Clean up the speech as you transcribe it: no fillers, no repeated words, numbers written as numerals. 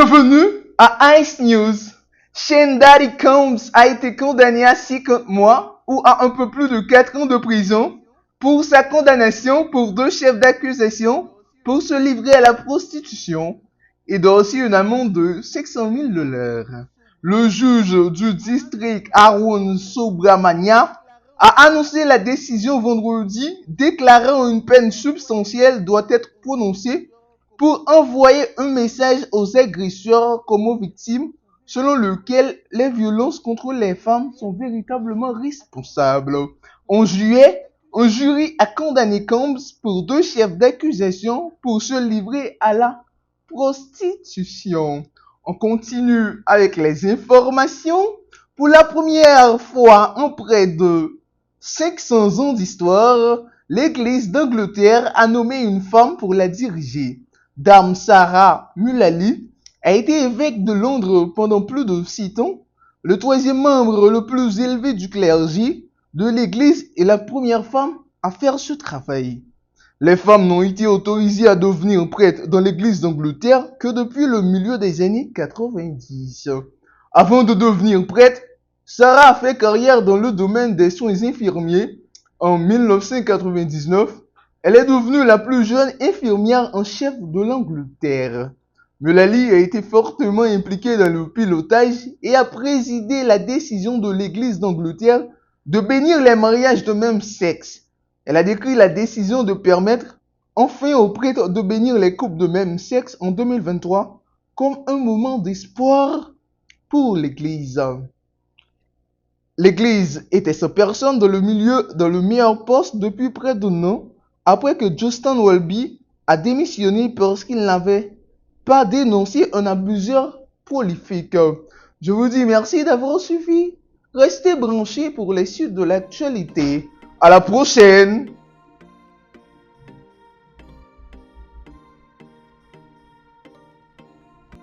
Bienvenue à Ice News. Shane Daddy Combs a été condamné à 50 mois ou à un peu plus de 4 ans de prison pour sa condamnation pour 2 chefs d'accusation pour se livrer à la prostitution et doit aussi une amende de $600,000. Le juge du district Arun Subramania a annoncé la décision vendredi, déclarant une peine substantielle doit être prononcée pour envoyer un message aux agresseurs comme aux victimes, selon lequel les violences contre les femmes sont véritablement responsables. En juillet, un jury a condamné Combs pour 2 chefs d'accusation pour se livrer à la prostitution. On continue avec les informations. Pour la première fois en près de 500 ans d'histoire, l'Église d'Angleterre a nommé une femme pour la diriger. Dame Sarah Mullally a été évêque de Londres pendant plus de 6 ans, le 3e membre le plus élevé du clergé de l'Église et la première femme à faire ce travail. Les femmes n'ont été autorisées à devenir prêtres dans l'Église d'Angleterre que depuis le milieu des années 90. Avant de devenir prêtre, Sarah a fait carrière dans le domaine des soins infirmiers. En 1999, elle est devenue la plus jeune infirmière en chef de l'Angleterre. Mullally a été fortement impliquée dans le pilotage et a présidé la décision de l'Église d'Angleterre de bénir les mariages de même sexe. Elle a décrit la décision de permettre enfin aux prêtres de bénir les couples de même sexe en 2023 comme un moment d'espoir pour l'Église. L'Église était sa personne dans le meilleur poste depuis près d'un an, après que Justin Welby a démissionné parce qu'il n'avait pas dénoncé un abuseur prolifique. Je vous dis merci d'avoir suivi. Restez branchés pour les suites de l'actualité. À la prochaine!